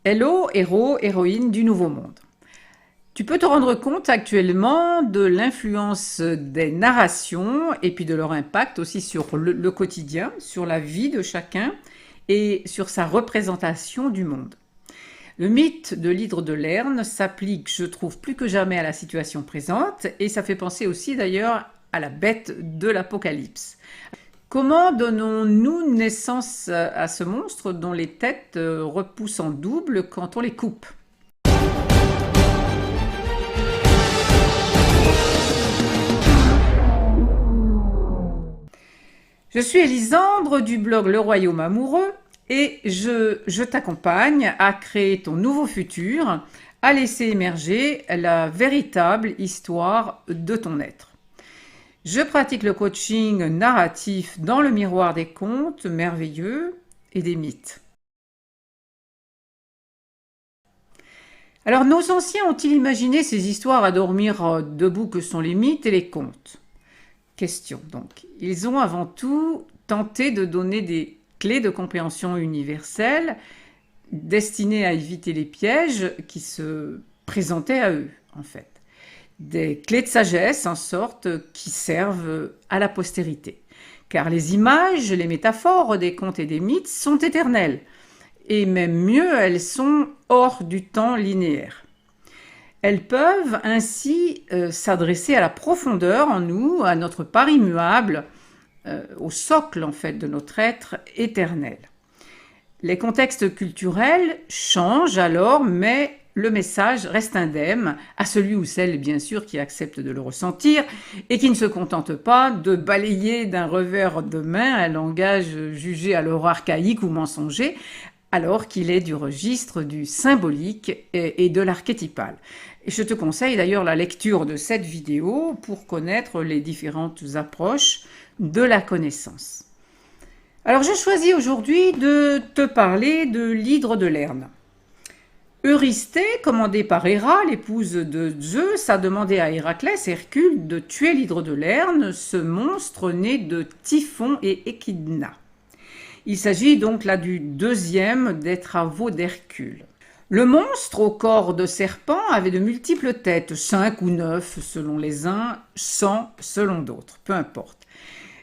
Hello, héros, héroïne du Nouveau Monde. Tu peux te rendre compte actuellement de l'influence des narrations et puis de leur impact aussi sur le quotidien, sur la vie de chacun et sur sa représentation du monde. Le mythe de l'hydre de Lerne s'applique, je trouve, plus que jamais à la situation présente et ça fait penser aussi d'ailleurs à la bête de l'Apocalypse. Comment donnons-nous naissance à ce monstre dont les têtes repoussent en double quand on les coupe? Je suis Elisandre du blog Le Royaume Amoureux et je t'accompagne à créer ton nouveau futur, à laisser émerger la véritable histoire de ton être. Je pratique le coaching narratif dans le miroir des contes merveilleux et des mythes. Alors, nos anciens ont-ils imaginé ces histoires à dormir debout que sont les mythes et les contes? Question donc. Ils ont avant tout tenté de donner des clés de compréhension universelle destinées à éviter les pièges qui se présentaient à eux, en fait. Des clés de sagesse, en sorte, qui servent à la postérité. Car les images, les métaphores des contes et des mythes sont éternelles. Et même mieux, elles sont hors du temps linéaire. Elles peuvent ainsi s'adresser à la profondeur en nous, à notre part immuable, au socle en fait de notre être éternel. Les contextes culturels changent alors, mais le message reste indemne à celui ou celle, bien sûr, qui accepte de le ressentir et qui ne se contente pas de balayer d'un revers de main un langage jugé alors archaïque ou mensonger, alors qu'il est du registre du symbolique et de l'archétypal. Et je te conseille d'ailleurs la lecture de cette vidéo pour connaître les différentes approches de la connaissance. Alors je choisis aujourd'hui de te parler de l'hydre de Lerne. Eurysthée, commandée par Héra, l'épouse de Zeus, a demandé à Héraclès, Hercule, de tuer l'hydre de Lerne, ce monstre né de Typhon et Échidna. Il s'agit donc là du deuxième des travaux d'Hercule. Le monstre au corps de serpent avait de multiples têtes, 5 ou 9 selon les uns, 100 selon d'autres, peu importe.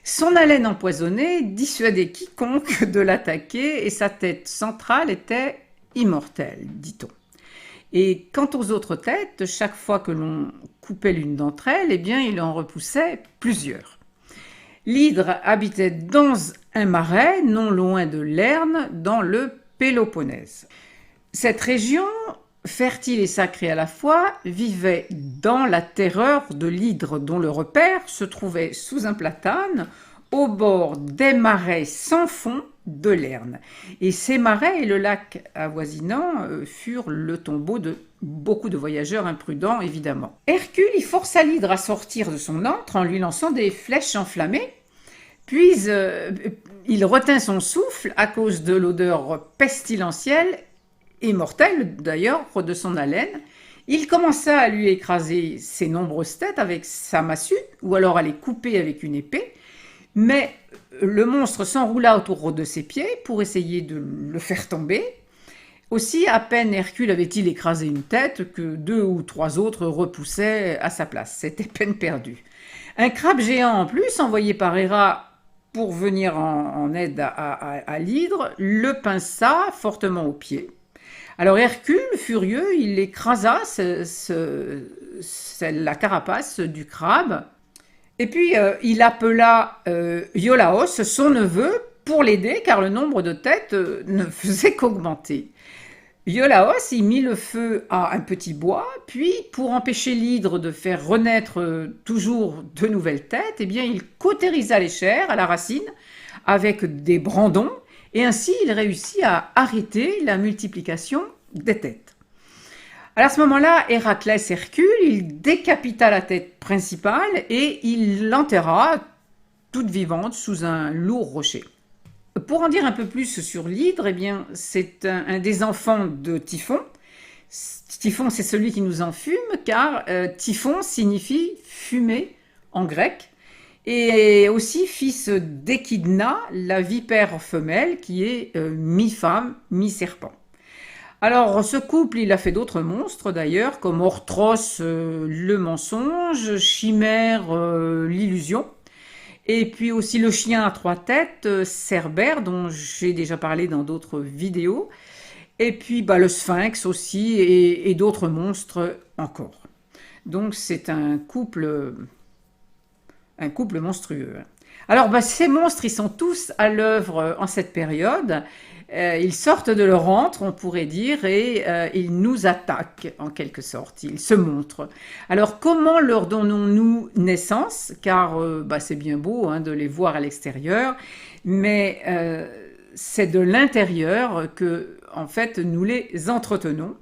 Son haleine empoisonnée dissuadait quiconque de l'attaquer et sa tête centrale était immortelle, dit-on. Et quant aux autres têtes, chaque fois que l'on coupait l'une d'entre elles, eh bien, il en repoussait plusieurs. L'hydre habitait dans un marais non loin de Lerne, dans le Péloponnèse. Cette région, fertile et sacrée à la fois, vivait dans la terreur de l'hydre dont le repère se trouvait sous un platane, au bord des marais sans fond de Lerne. Et ces marais et le lac avoisinant furent le tombeau de beaucoup de voyageurs imprudents, évidemment. Hercule y força l'hydre à sortir de son antre en lui lançant des flèches enflammées, puis il retint son souffle à cause de l'odeur pestilentielle et mortelle d'ailleurs de son haleine. Il commença à lui écraser ses nombreuses têtes avec sa massue ou alors à les couper avec une épée, mais le monstre s'enroula autour de ses pieds pour essayer de le faire tomber. Aussi, à peine Hercule avait-il écrasé une tête que 2 ou 3 autres repoussaient à sa place. C'était peine perdue. Un crabe géant en plus, envoyé par Héra pour venir en aide à l'hydre, le pinça fortement au pied. Alors Hercule, furieux, il écrasa la carapace du crabe, et puis il appela Iolaos, son neveu, pour l'aider, car le nombre de têtes ne faisait qu'augmenter. Iolaos y mit le feu à un petit bois, puis pour empêcher l'hydre de faire renaître toujours de nouvelles têtes, eh bien, il cautérisa les chairs à la racine avec des brandons, et ainsi il réussit à arrêter la multiplication des têtes. Alors à ce moment-là, Héraclès Hercule, il décapita la tête principale et il l'enterra toute vivante sous un lourd rocher. Pour en dire un peu plus sur l'hydre, eh bien, c'est un des enfants de Typhon. Typhon, c'est celui qui nous enfume, car Typhon signifie fumée en grec, et aussi fils d'Échidna, la vipère femelle, qui est mi-femme, mi-serpent. Alors, ce couple, il a fait d'autres monstres d'ailleurs, comme Orthros, le mensonge, Chimère, l'illusion, et puis aussi le chien à trois têtes, Cerbère, dont j'ai déjà parlé dans d'autres vidéos, et puis bah, le sphinx aussi, et d'autres monstres encore. Donc c'est un couple monstrueux. Alors bah, ces monstres, ils sont tous à l'œuvre en cette période. Ils sortent de leur antre, on pourrait dire, et ils nous attaquent en quelque sorte. Ils se montrent. Alors comment leur donnons-nous naissance? Car bah, c'est bien beau hein, de les voir à l'extérieur, mais c'est de l'intérieur que, en fait, nous les entretenons.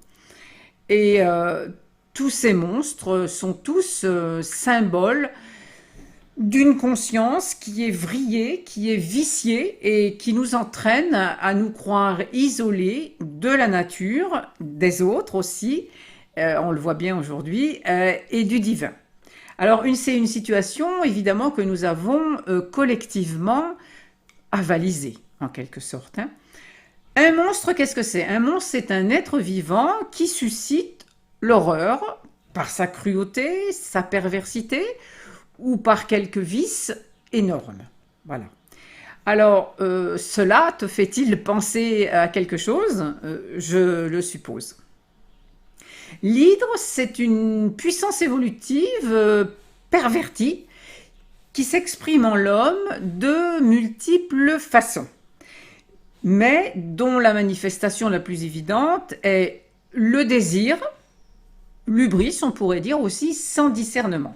Et tous ces monstres sont tous symboles d'une conscience qui est vrillée, qui est viciée et qui nous entraîne à nous croire isolés de la nature, des autres aussi, on le voit bien aujourd'hui, et du divin. Alors c'est une situation évidemment que nous avons collectivement avalisée en quelque sorte. Hein. Un monstre, qu'est-ce que c'est? Un monstre, c'est un être vivant qui suscite l'horreur par sa cruauté, sa perversité, ou par quelques vices énormes. Voilà. Alors, cela te fait-il penser à quelque chose? Je le suppose. L'hydre, c'est une puissance évolutive pervertie qui s'exprime en l'homme de multiples façons, mais dont la manifestation la plus évidente est le désir, l'hubris, on pourrait dire aussi, sans discernement.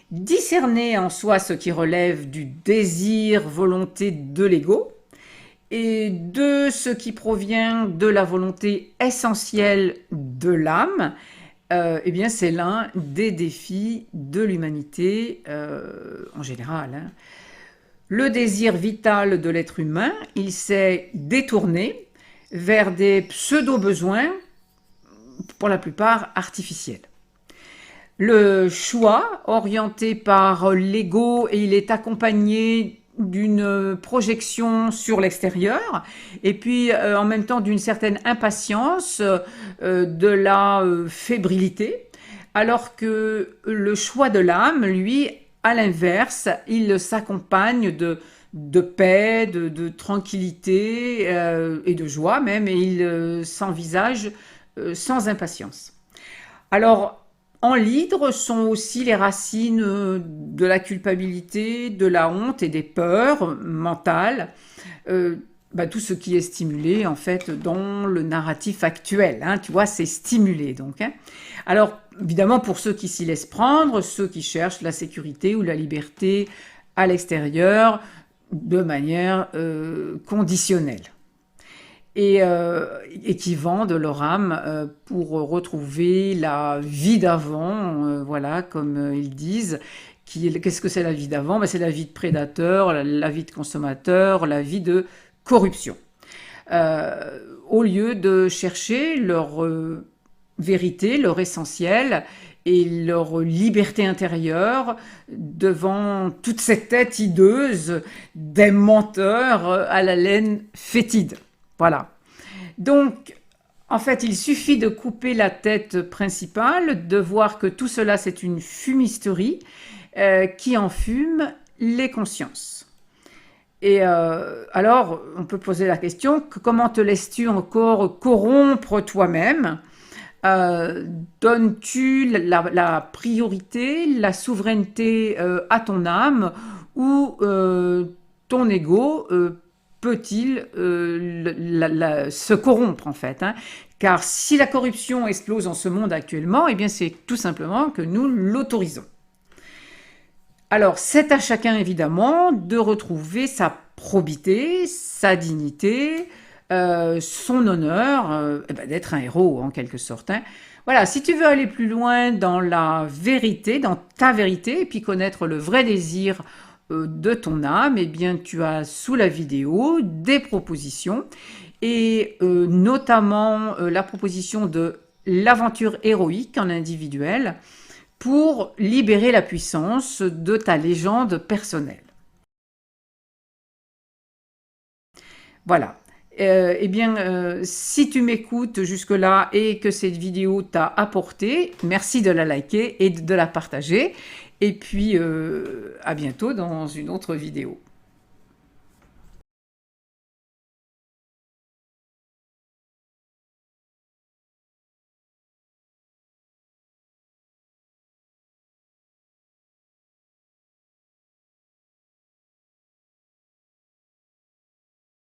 Discerner en soi ce qui relève du désir, volonté de l'ego, et de ce qui provient de la volonté essentielle de l'âme, eh bien c'est l'un des défis de l'humanité en général. Hein. Le désir vital de l'être humain, il s'est détourné vers des pseudo-besoins, pour la plupart artificiels. Le choix, orienté par l'ego, et il est accompagné d'une projection sur l'extérieur, et puis en même temps d'une certaine impatience, de la fébrilité, alors que le choix de l'âme, lui, à l'inverse, il s'accompagne de paix, de tranquillité et de joie même, et il s'envisage sans impatience. Alors, en l'hydre sont aussi les racines de la culpabilité, de la honte et des peurs mentales, tout ce qui est stimulé en fait dans le narratif actuel. Hein, tu vois, c'est stimulé donc. Hein. Alors, évidemment, pour ceux qui s'y laissent prendre, ceux qui cherchent la sécurité ou la liberté à l'extérieur de manière conditionnelle. Et qui vendent leur âme pour retrouver la vie d'avant, voilà, comme ils disent. Qu'est-ce que c'est la vie d'avant? C'est la vie de prédateur, la vie de consommateur, la vie de corruption. Au lieu de chercher leur vérité, leur essentiel et leur liberté intérieure devant toute cette tête hideuse des menteurs à la laine fétide. Voilà. Donc, en fait, il suffit de couper la tête principale, de voir que tout cela, c'est une fumisterie qui enfume les consciences. Et alors, on peut poser la question, comment te laisses-tu encore corrompre toi-même? Donnes-tu la priorité, la souveraineté à ton âme ou ton ego peut-il se corrompre en fait hein. Car si la corruption explose en ce monde actuellement, eh bien c'est tout simplement que nous l'autorisons. Alors c'est à chacun évidemment de retrouver sa probité, sa dignité, son honneur, d'être un héros en quelque sorte. Hein. Voilà, si tu veux aller plus loin dans la vérité, dans ta vérité, et puis connaître le vrai désir de ton âme, eh bien tu as sous la vidéo des propositions et notamment la proposition de l'aventure héroïque en individuel pour libérer la puissance de ta légende personnelle. Voilà. Eh bien, si tu m'écoutes jusque-là et que cette vidéo t'a apporté, merci de la liker et de la partager. Et puis, à bientôt dans une autre vidéo.